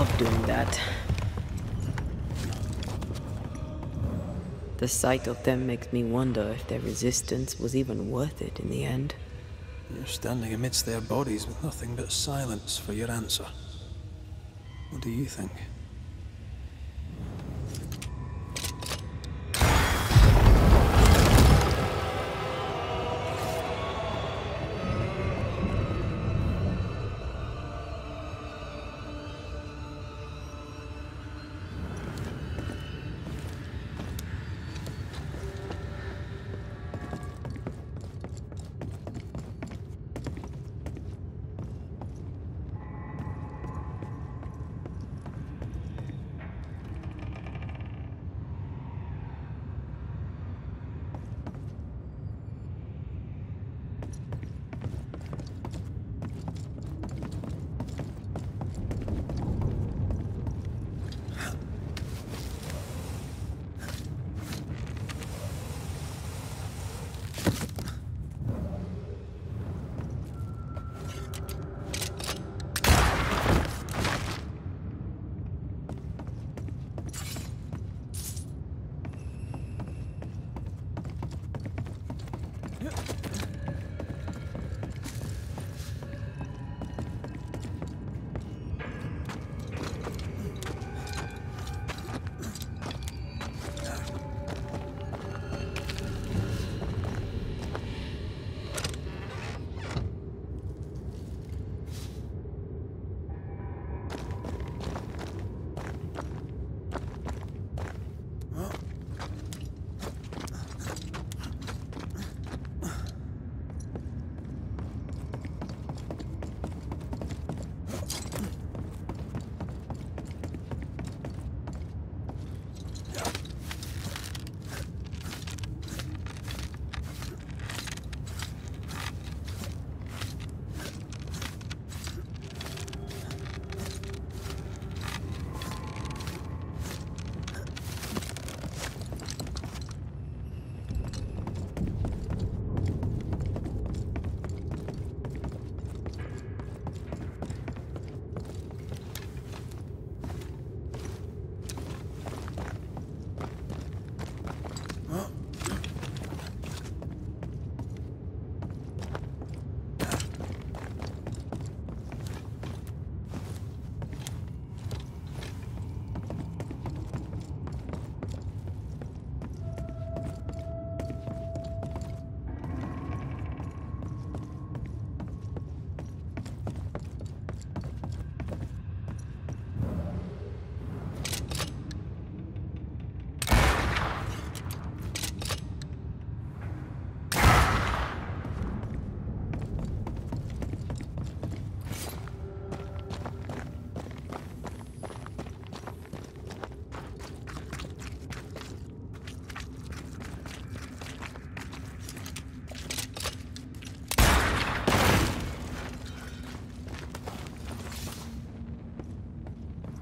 love doing that. The sight of them makes me wonder if their resistance was even worth it in the end. You're standing amidst their bodies with nothing but silence for your answer. What do you think?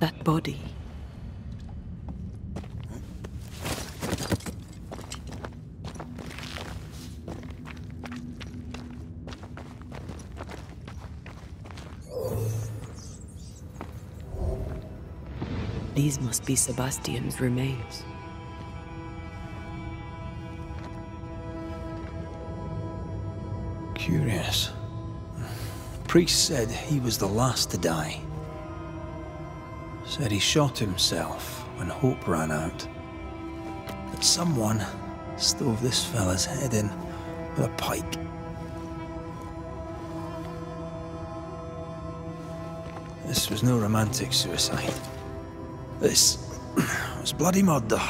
That body. These must be Sebastian's remains. Curious. Priest said he was the last to die. Said he shot himself when hope ran out. That someone stove this fella's head in with a pike. This was no romantic suicide. This was bloody murder.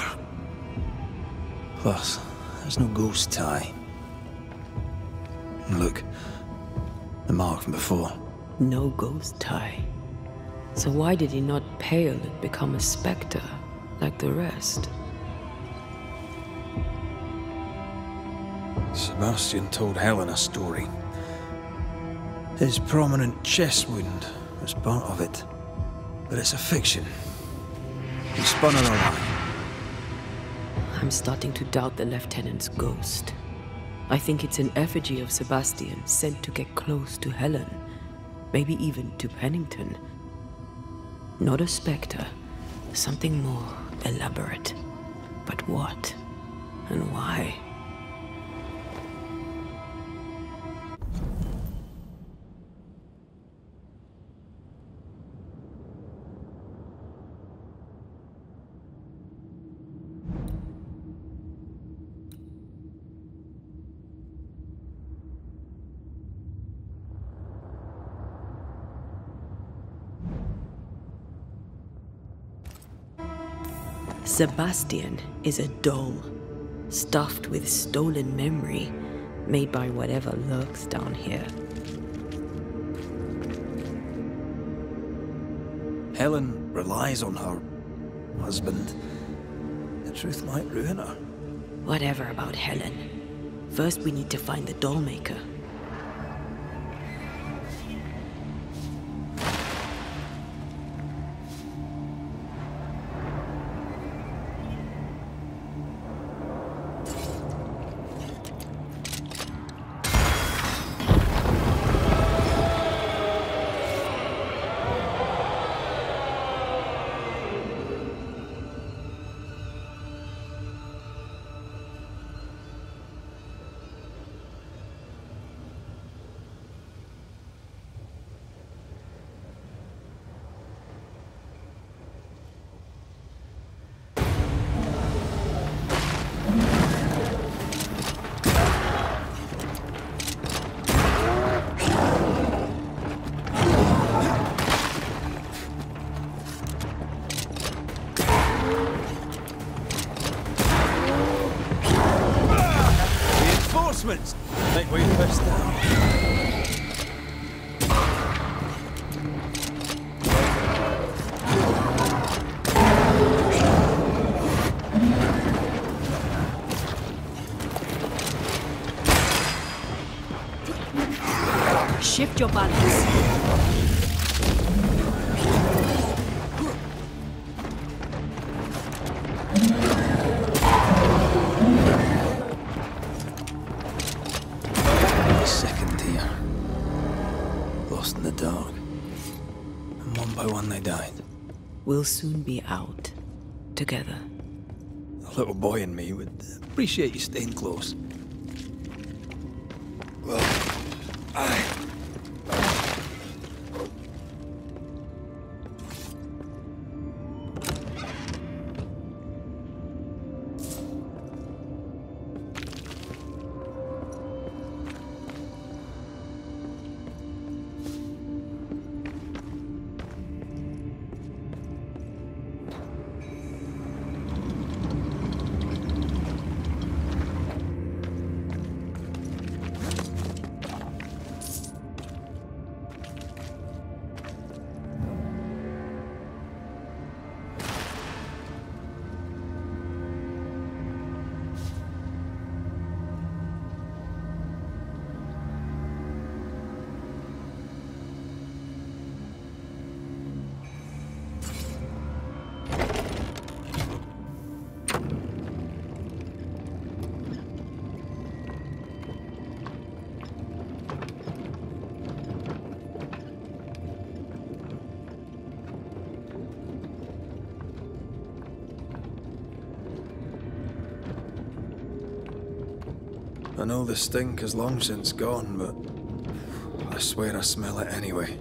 Plus, there's no ghost tie. And look, the mark from before. No ghost tie. So why did he not pale and become a specter, like the rest? Sebastian told Helen a story. His prominent chest wound was part of it. But it's a fiction. He spun her alive. I'm starting to doubt the Lieutenant's ghost. I think it's an effigy of Sebastian sent to get close to Helen. Maybe even to Pennington. Not a specter, something more elaborate. But what? And why? Sebastian is a doll, stuffed with stolen memory, made by whatever lurks down here. Helen relies on her husband. The truth might ruin her. Whatever about Helen. First we need to find the doll maker. I think we missed that. Shift your balance. Second here. Lost in the dark. And one by one they died. We'll soon be out. Together. The little boy in me would appreciate you staying close. Well, I know the stink is long since gone, but I swear I smell it anyway.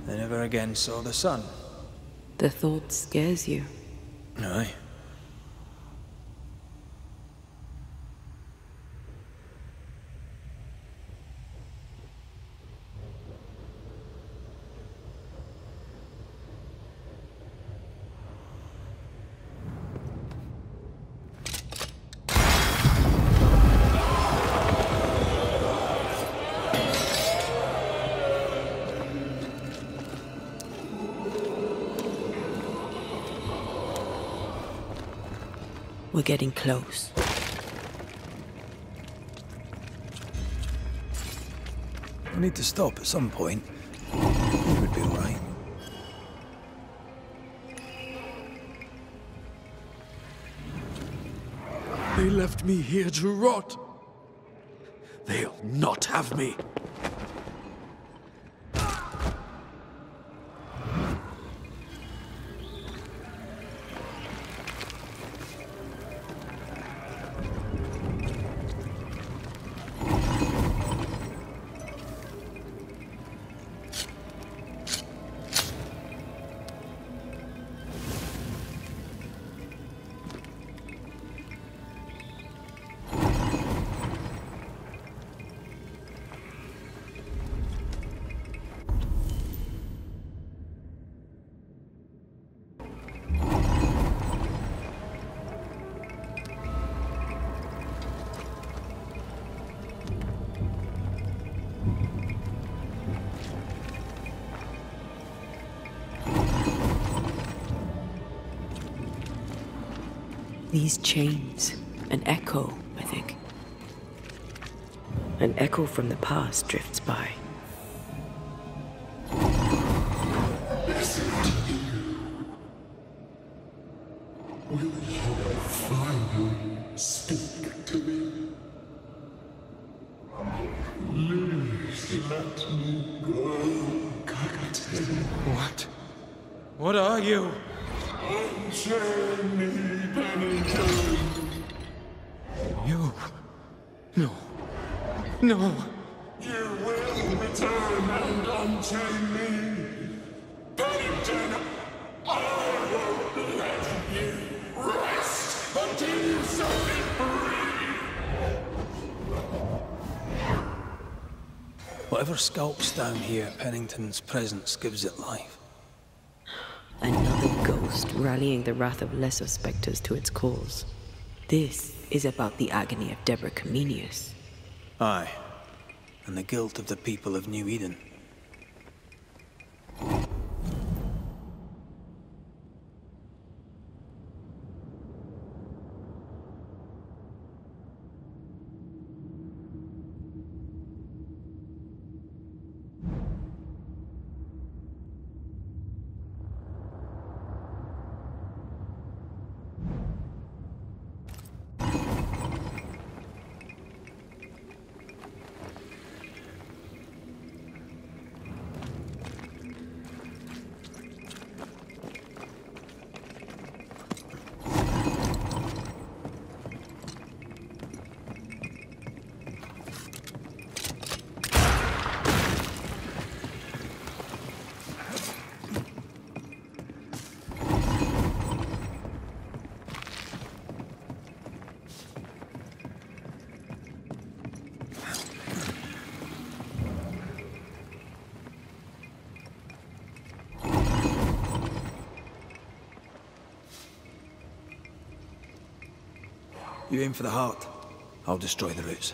They never again saw the sun. The thought scares you. Aye. We're getting close. We need to stop at some point. It would be alright. They left me here to rot. They'll not have me. These chains, an echo, I think. An echo from the past drifts by. Will you finally speak to me? Please let me go, Captain. What? What are you? Unchain me, Pennington. You? No. No. You will return and unchain me. Pennington, I won't let you rest until you set me free. Whatever skulks down here, Pennington's presence gives it life. Another ghost rallying the wrath of lesser specters to its cause. This is about the agony of Deborah Comenius. Aye, and the guilt of the people of New Eden. You aim for the heart, I'll destroy the roots.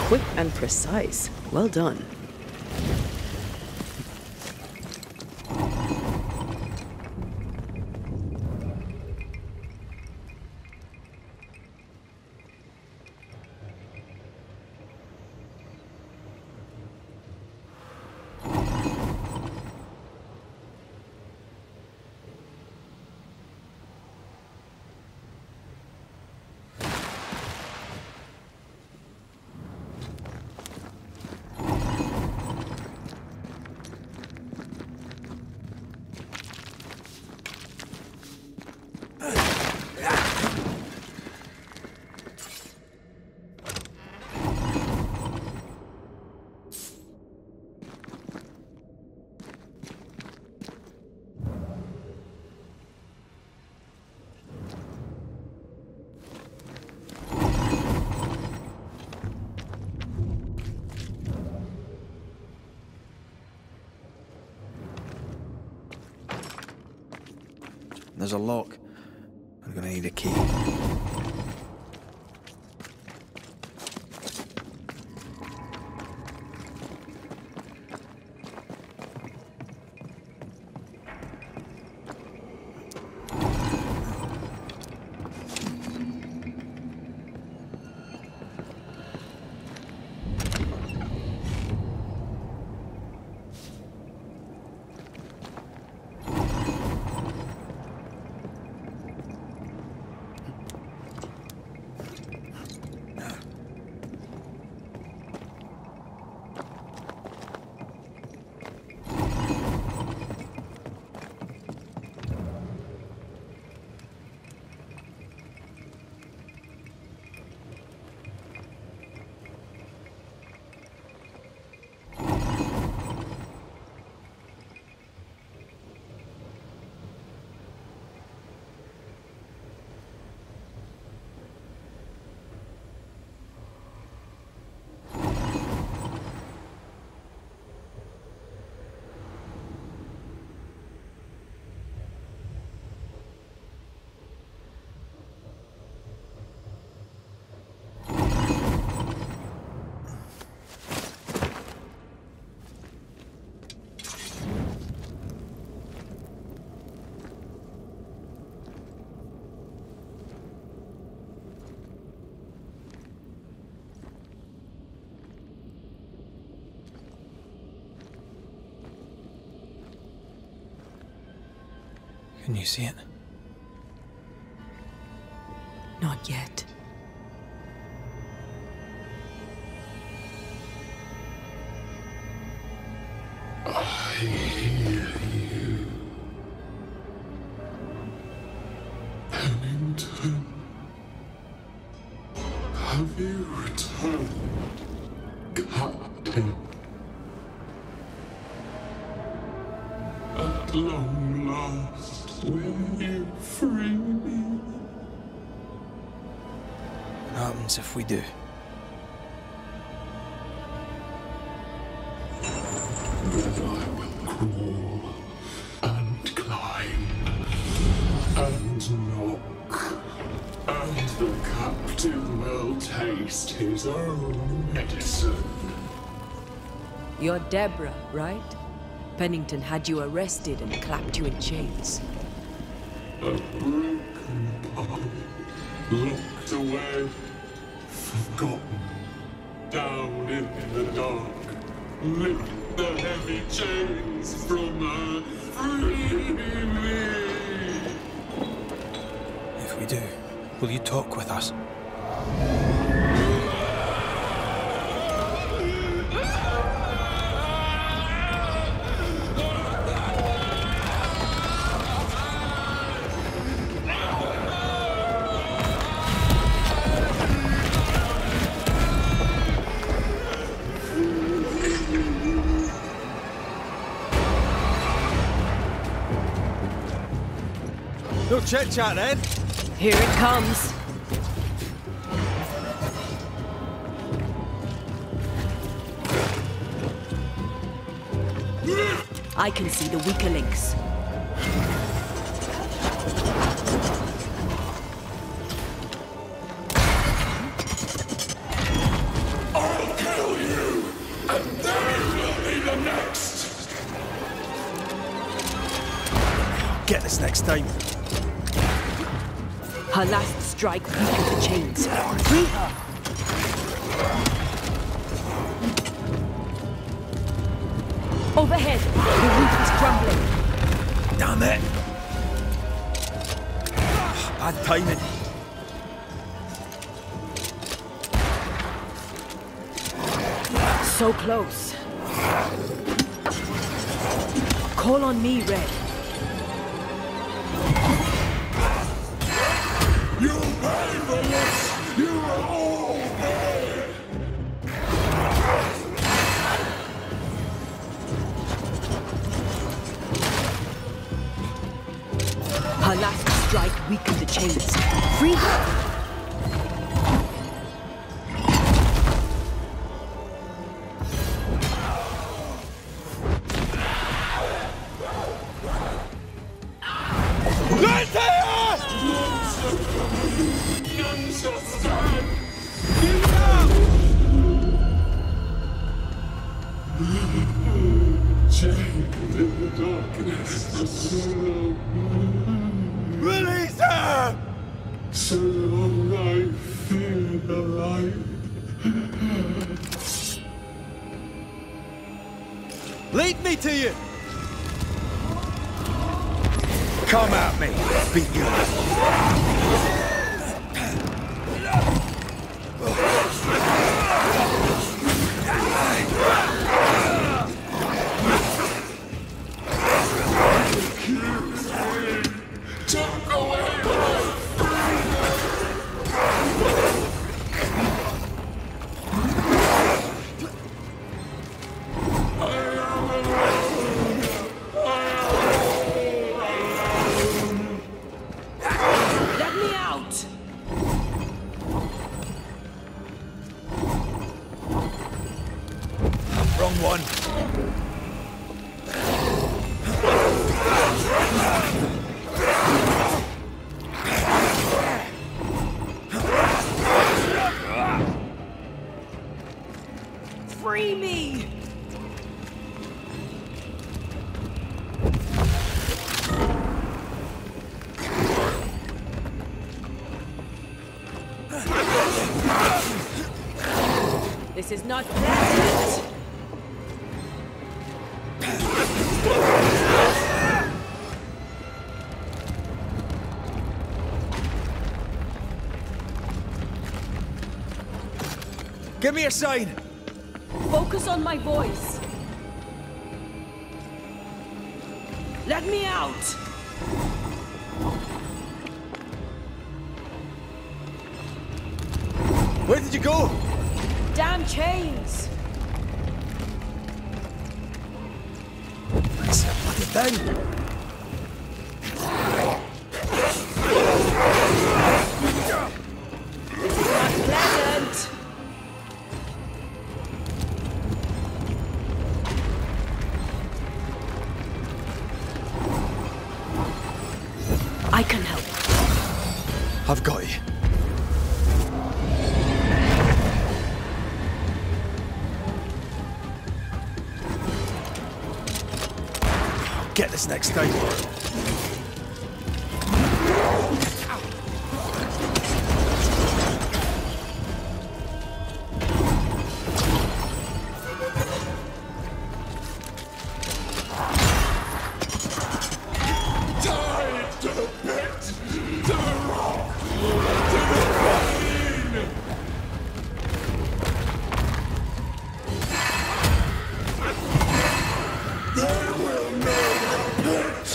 Quick and precise. Well done. There's a lock. I'm gonna need a key. Can you see it? Not yet. I hear you. Pennington. Have you returned, Captain? At long last, will you free me? What happens if we do? Then I will crawl and climb and knock, and the captain will taste his own medicine. You're Deborah, right? Pennington had you arrested and clapped you in chains. A broken bow, locked away, forgotten, down in the dark. Lift the heavy chains from her, free me. If we do, will you talk with us? No chit-chat then. Here it comes. I can see the weaker links. I'll time. Her last strike weakened the chains. Free her! Overhead, the roof is crumbling. Damn it! Bad timing. So close. Call on me, Red. You pay for this! You will all pay! Her last strike weakened the chains. Free her! Release her! So long I fear the light. Lead me to you! Come at me, beat you. Took away Let me out! Wrong one. Free me! This is not pleasant! Give me a sign. Focus on my voice. Let me out! Where did you go? Damn chains! It's a bloody thing. This is not pleasant! I can help. I've got you. Get this next time. tied to the pit, to the rock, to the rain. They will know the pit.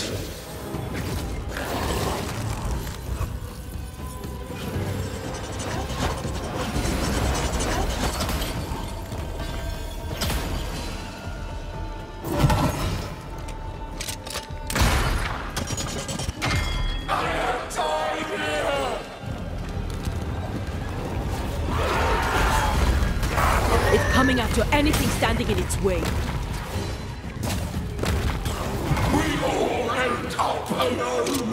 I am tied here. It's coming after anything standing in its way. We all end up alone.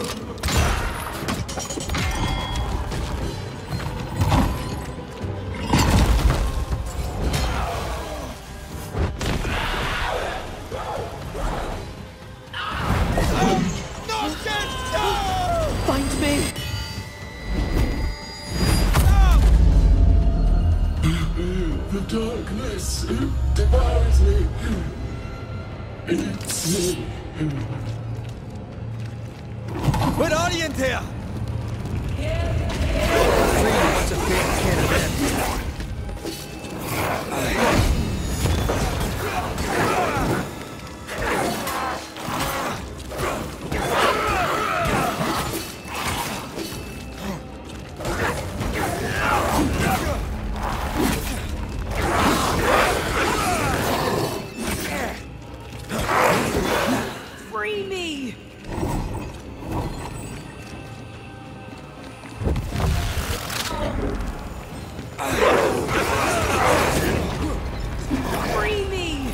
Not get done! The darkness devours me. Eats me. Where are you, Antea? What's a big kid of them? Free me! Free me!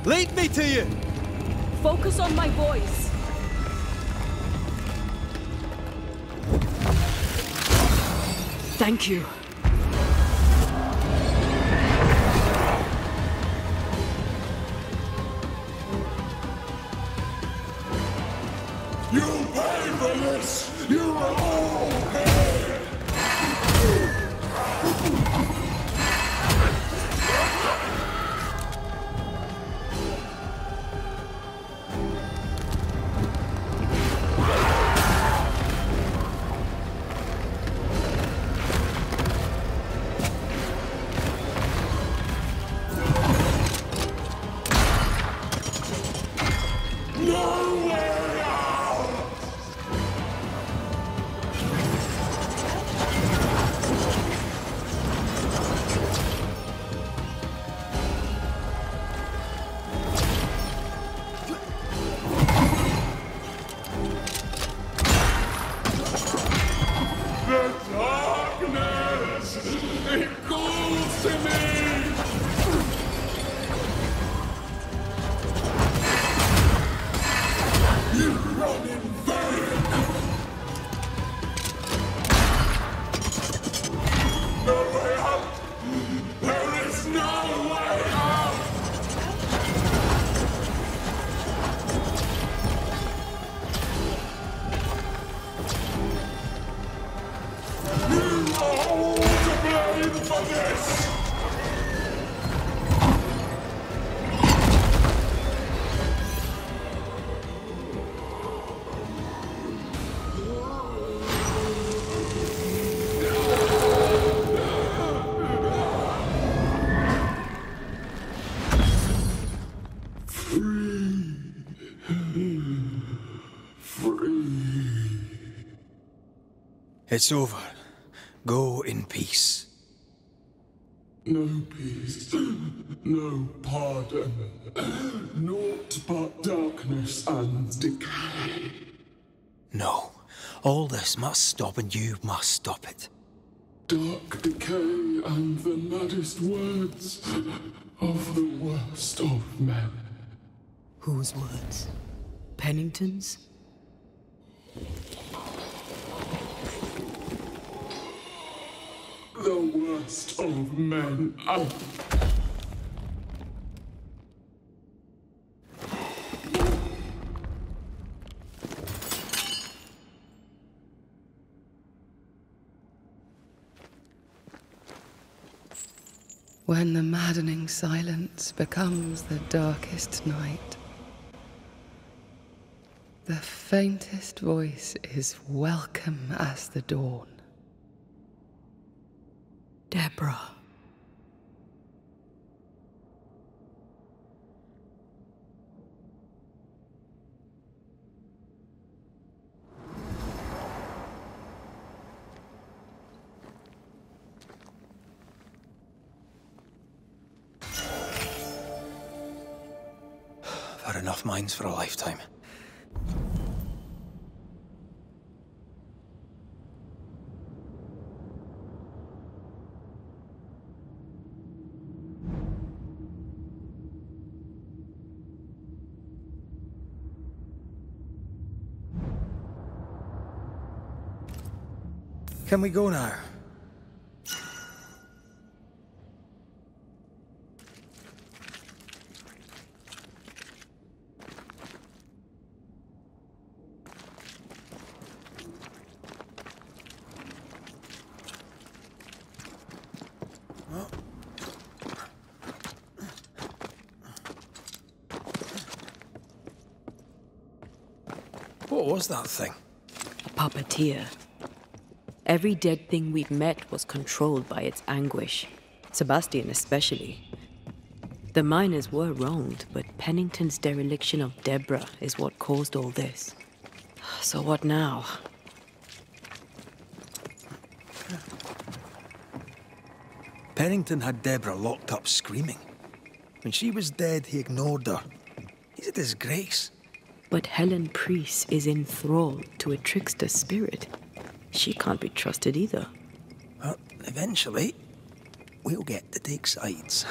Lead me to you! Focus on my voice. Thank you. You pay for this! You will all pay! No way out! The darkness! It calls to me! You run in vain! No way out! There is no way out! You are all to blame for this! It's over. Go in peace. No peace, no pardon, naught but darkness and decay. No. All this must stop and you must stop it. Dark decay and the maddest words of the worst of men. Whose words? Pennington's? The worst of men. When the maddening silence becomes the darkest night, the faintest voice is welcome as the dawn. Deborah. I've had enough minds for a lifetime. Can we go now? What was that thing? A puppeteer. Every dead thing we've met was controlled by its anguish. Sebastian especially. The miners were wronged, but Pennington's dereliction of Deborah is what caused all this. So what now? Pennington had Deborah locked up screaming. When she was dead, he ignored her. He's a disgrace. But Helen Priest is enthralled to a trickster spirit. She can't be trusted either. Well, eventually, we'll get to take sides.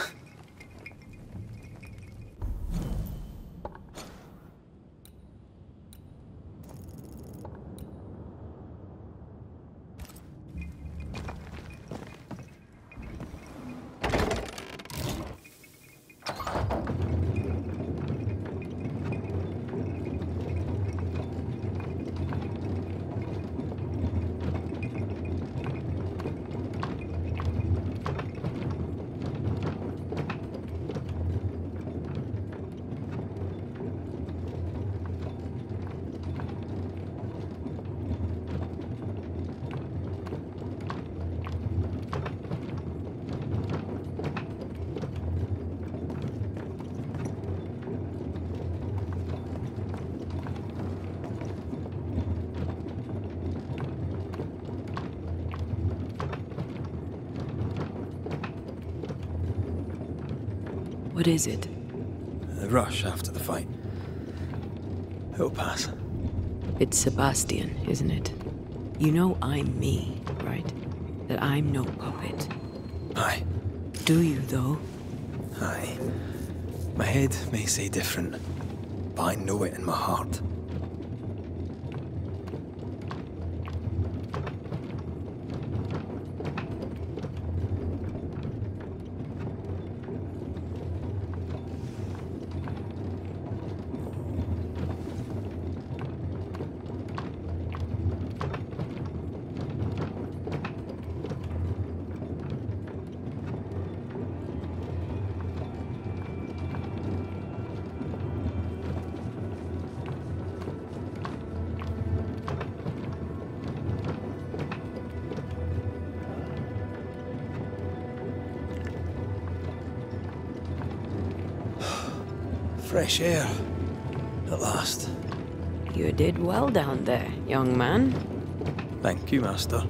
What is it? The rush after the fight. It'll pass. It's Sebastian, isn't it? You know I'm me, right? That I'm no puppet. Aye. Do you, though? Aye. My head may say different, but I know it in my heart. Fresh air, at last. You did well down there, young man. Thank you, Master.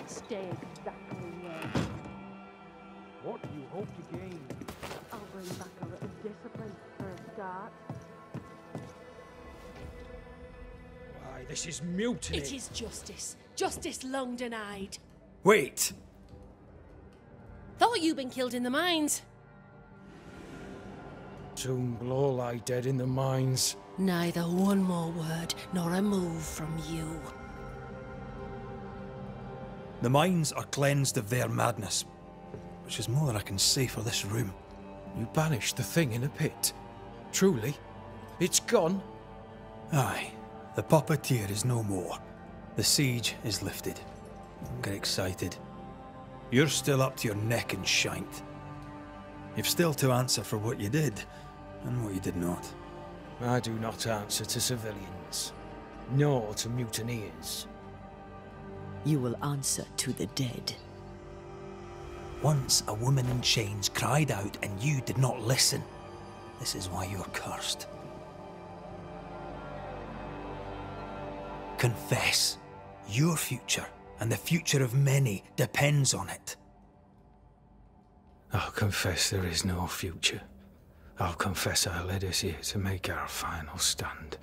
Stay exactly where. What do you hope to gain? I'll bring back a little discipline for a start. Why, this is mutiny. It is justice. Justice long denied. Wait! Thought you'd been killed in the mines. Soon will all lie dead in the mines. Neither one more word nor a move from you. The mines are cleansed of their madness, which is more than I can say for this room. You banished the thing in a pit. Truly? It's gone? Aye. The puppeteer is no more. The siege is lifted. Don't get excited. You're still up to your neck in shite. You've still to answer for what you did, and what you did not. I do not answer to civilians, nor to mutineers. You will answer to the dead. Once a woman in chains cried out and you did not listen. This is why you're cursed. Confess. Your future and the future of many depends on it. I'll confess there is no future. I'll confess I led us here to make our final stand.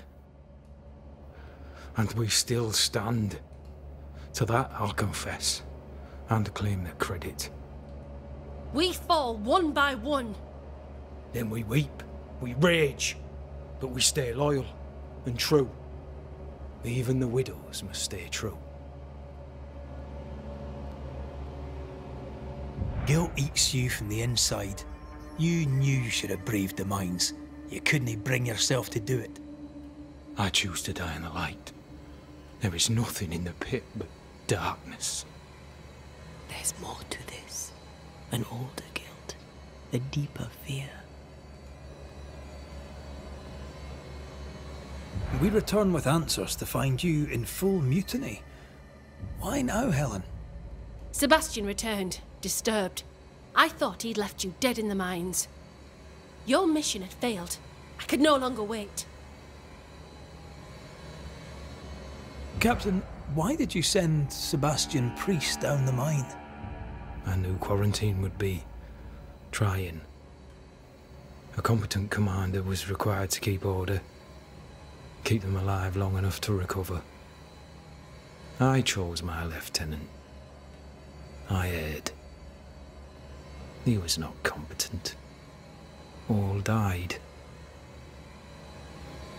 And we still stand. To that I'll confess, and claim the credit. We fall one by one. Then we weep, we rage, but we stay loyal and true. Even the widows must stay true. Guilt eats you from the inside. You knew you should have braved the mines. You couldn't bring yourself to do it. I choose to die in the light. There is nothing in the pit but darkness. There's more to this. An older guilt. A deeper fear. We return with answers to find you in full mutiny. Why now, Helen? Sebastian returned, disturbed. I thought he'd left you dead in the mines. Your mission had failed. I could no longer wait. Captain, why did you send Sebastian Priest down the mine? I knew quarantine would be trying. A competent commander was required to keep order, keep them alive long enough to recover. I chose my lieutenant. I erred. He was not competent. All died.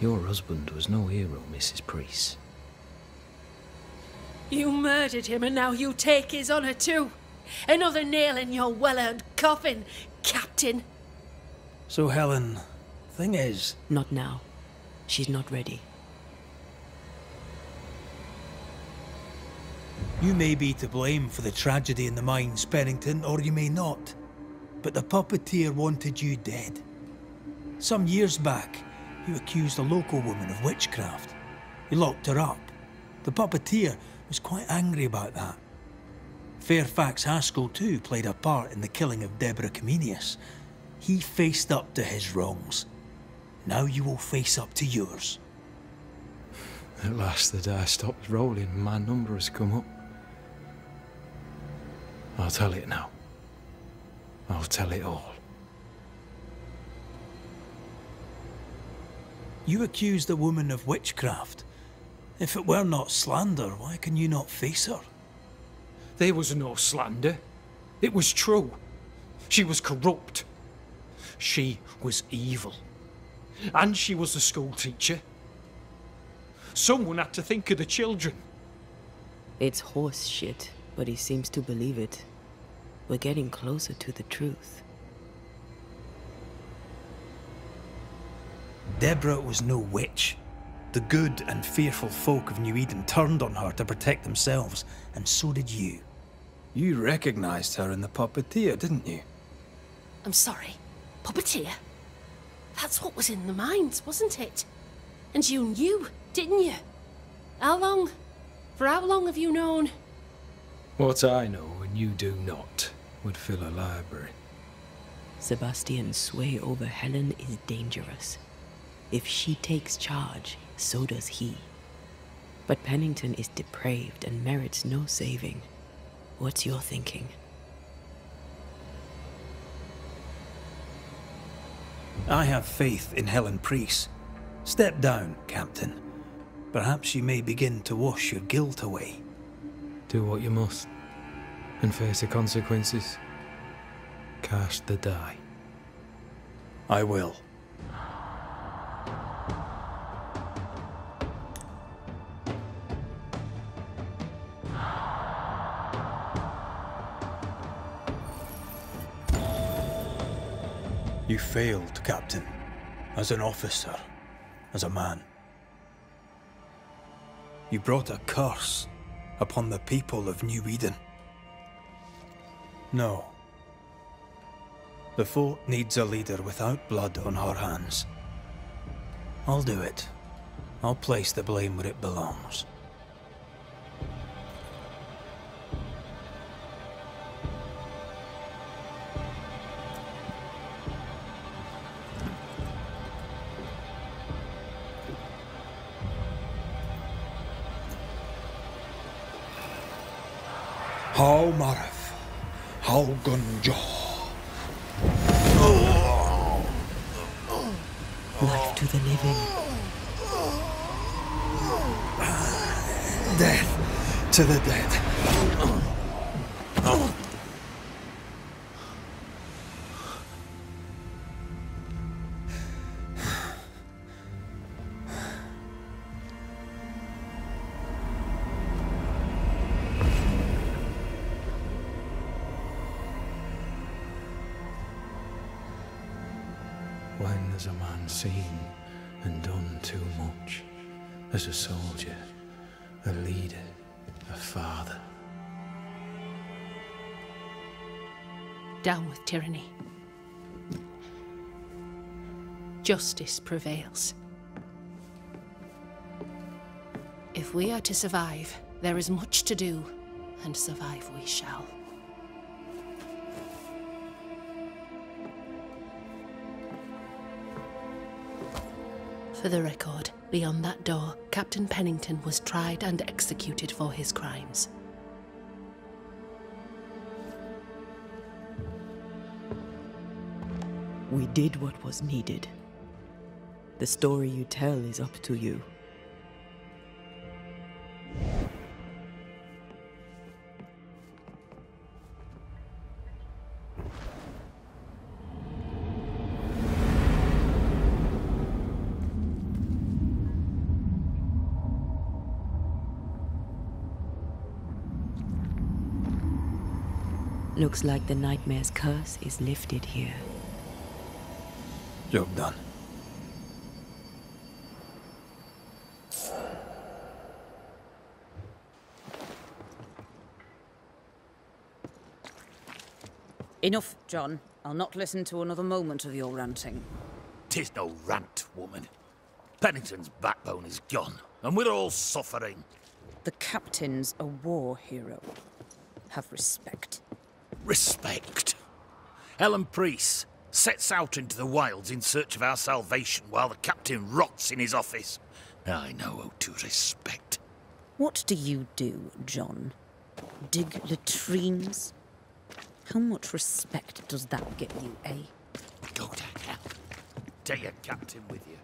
Your husband was no hero, Mrs. Priest. You murdered him and now you take his honor too. Another nail in your well-earned coffin, Captain. So, Helen, thing is... Not now. She's not ready. You may be to blame for the tragedy in the mines, Pennington, or you may not. But the puppeteer wanted you dead. Some years back, you accused a local woman of witchcraft. You locked her up. The puppeteer was quite angry about that. Fairfax Haskell too played a part in the killing of Deborah Comenius. He faced up to his wrongs. Now you will face up to yours. At last the die stops rolling and my number has come up. I'll tell it now. I'll tell it all. You accused a woman of witchcraft. If it were not slander, why can you not face her? There was no slander. It was true. She was corrupt. She was evil. And she was a school teacher. Someone had to think of the children. It's horse shit, but he seems to believe it. We're getting closer to the truth. Deborah was no witch. The good and fearful folk of New Eden turned on her to protect themselves, and so did you. You recognized her in the puppeteer, didn't you? I'm sorry. Puppeteer? That's what was in the mines, wasn't it? And you knew, didn't you? How long? For how long have you known? What I know and you do not would fill a library. Sebastian's sway over Helen is dangerous. If she takes charge, so does he. But Pennington is depraved and merits no saving. What's your thinking? I have faith in Helen Priest. Step down, Captain. Perhaps you may begin to wash your guilt away. Do what you must, and face the consequences. Cast the die. I will. You failed, Captain. As an officer, as a man. You brought a curse upon the people of New Eden. No. The fort needs a leader without blood on her hands. I'll do it. I'll place the blame where it belongs. How Marif, how Gunjo. Life to the living. Death to the dead. as a man seen and done too much, as a soldier, a leader, a father. Down with tyranny. Justice prevails. If we are to survive, there is much to do, and survive we shall. For the record, beyond that door, Captain Pennington was tried and executed for his crimes. We did what was needed. The story you tell is up to you. Looks like the nightmare's curse is lifted here. Job done. Enough, John. I'll not listen to another moment of your ranting. 'Tis no rant, woman. Pennington's backbone is gone, and we're all suffering. The captain's a war hero. Have respect. Respect. Ellen Priest sets out into the wilds in search of our salvation while the captain rots in his office. I know how to respect. What do you do, John? Dig latrines? How much respect does that get you, eh? Go to hell. Take your captain with you.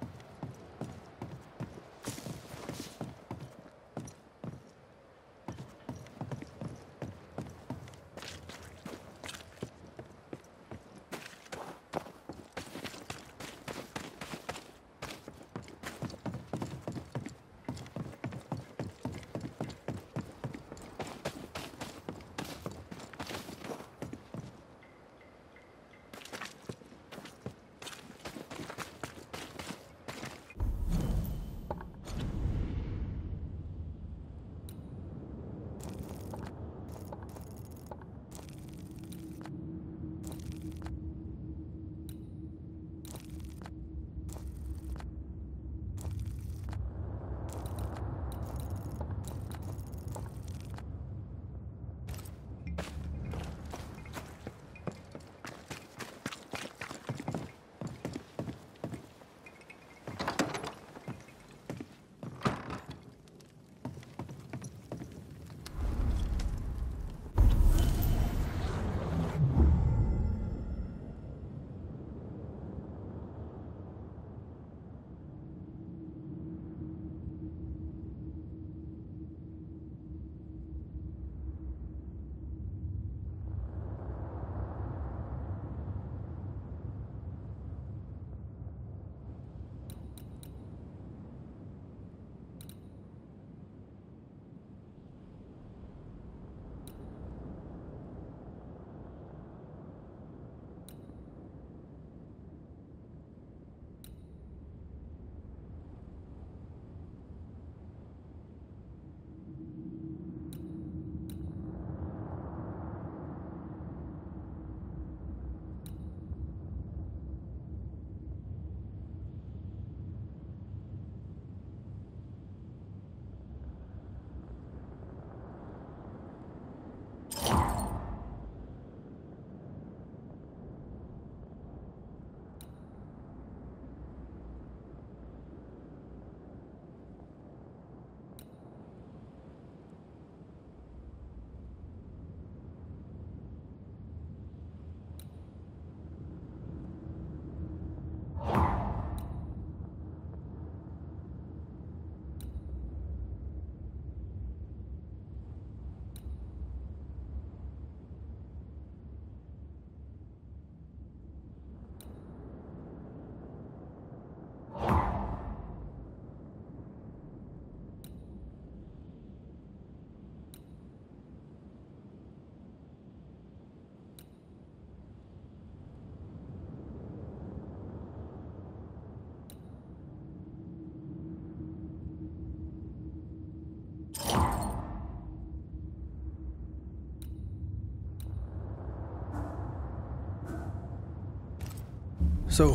So,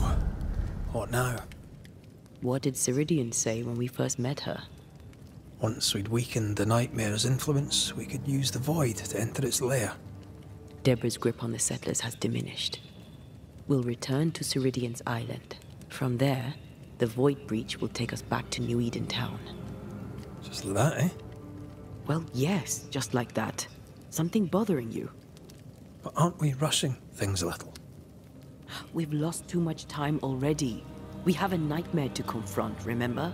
what now? What did Ceridian say when we first met her? Once we'd weakened the Nightmare's influence, we could use the Void to enter its lair. Deborah's grip on the settlers has diminished. We'll return to Ceridian's island. From there, the Void Breach will take us back to New Eden Town. Just like that, eh? Well, yes, just like that. Something bothering you? But aren't we rushing things a little? We've lost too much time already. We have a nightmare to confront, remember?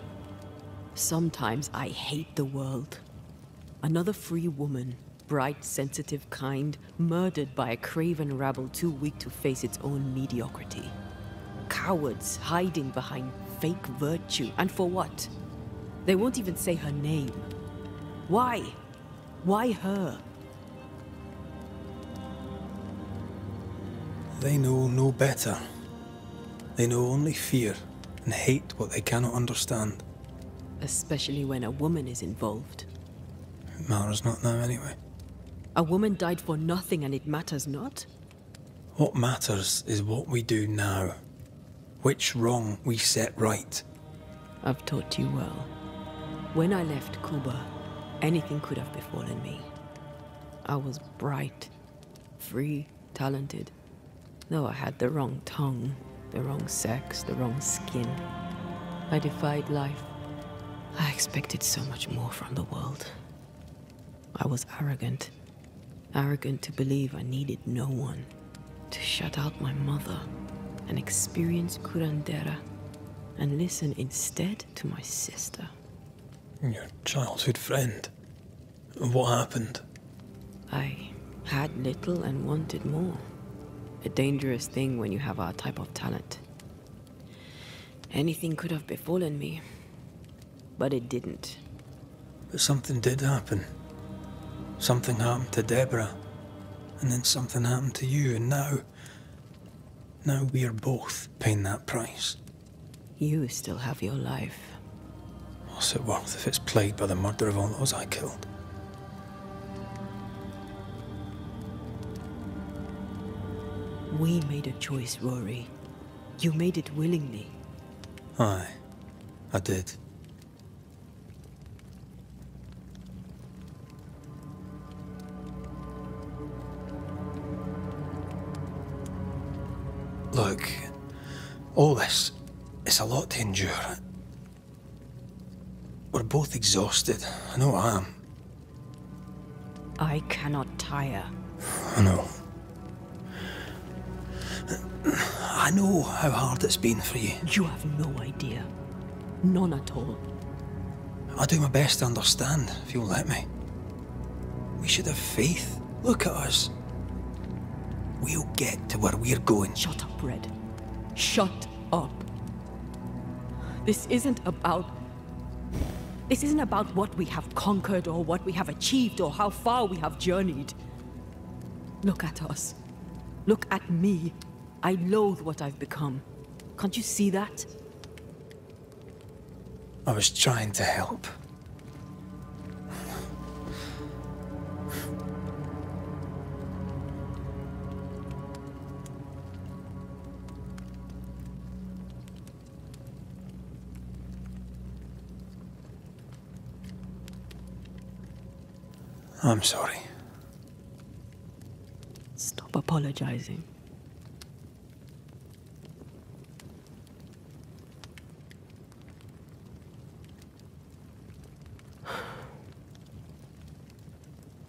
Sometimes I hate the world. Another free woman, bright, sensitive, kind, murdered by a craven rabble too weak to face its own mediocrity. Cowards hiding behind fake virtue. And for what? They won't even say her name. Why? Why her? They know no better. They know only fear and hate what they cannot understand. Especially when a woman is involved. It matters not now anyway. A woman died for nothing and it matters not? What matters is what we do now. Which wrong we set right. I've taught you well. When I left Cuba, anything could have befallen me. I was bright, free, talented. Though I had the wrong tongue, the wrong sex, the wrong skin. I defied life. I expected so much more from the world. I was arrogant. Arrogant to believe I needed no one. To shut out my mother and experience curandera. And listen instead to my sister. Your childhood friend. What happened? I had little and wanted more. A dangerous thing when you have our type of talent. Anything could have befallen me, but it didn't. But something did happen. Something happened to Deborah, and then something happened to you, and now we are both paying that price. You still have your life. What's it worth if it's plagued by the murder of all those I killed? We made a choice, Rory. You made it willingly. Aye, I did. Look, all this, it's a lot to endure. We're both exhausted. I know I am. I cannot tire. I know. I know how hard it's been for you. You have no idea. None at all. I'll do my best to understand, if you'll let me. We should have faith. Look at us. We'll get to where we're going. Shut up, Red. Shut up. This isn't about what we have conquered or what we have achieved or how far we have journeyed. Look at us. Look at me. I loathe what I've become. Can't you see that? I was trying to help. I'm sorry. Stop apologizing.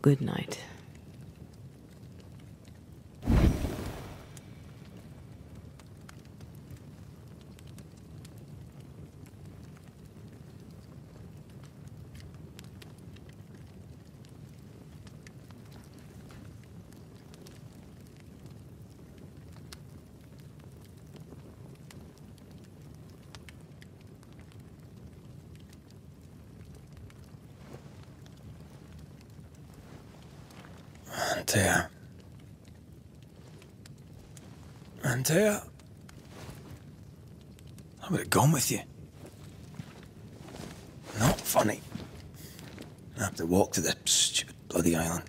Good night. Antea. Antea. I would have gone with you. Not funny. I have to walk to the stupid bloody island.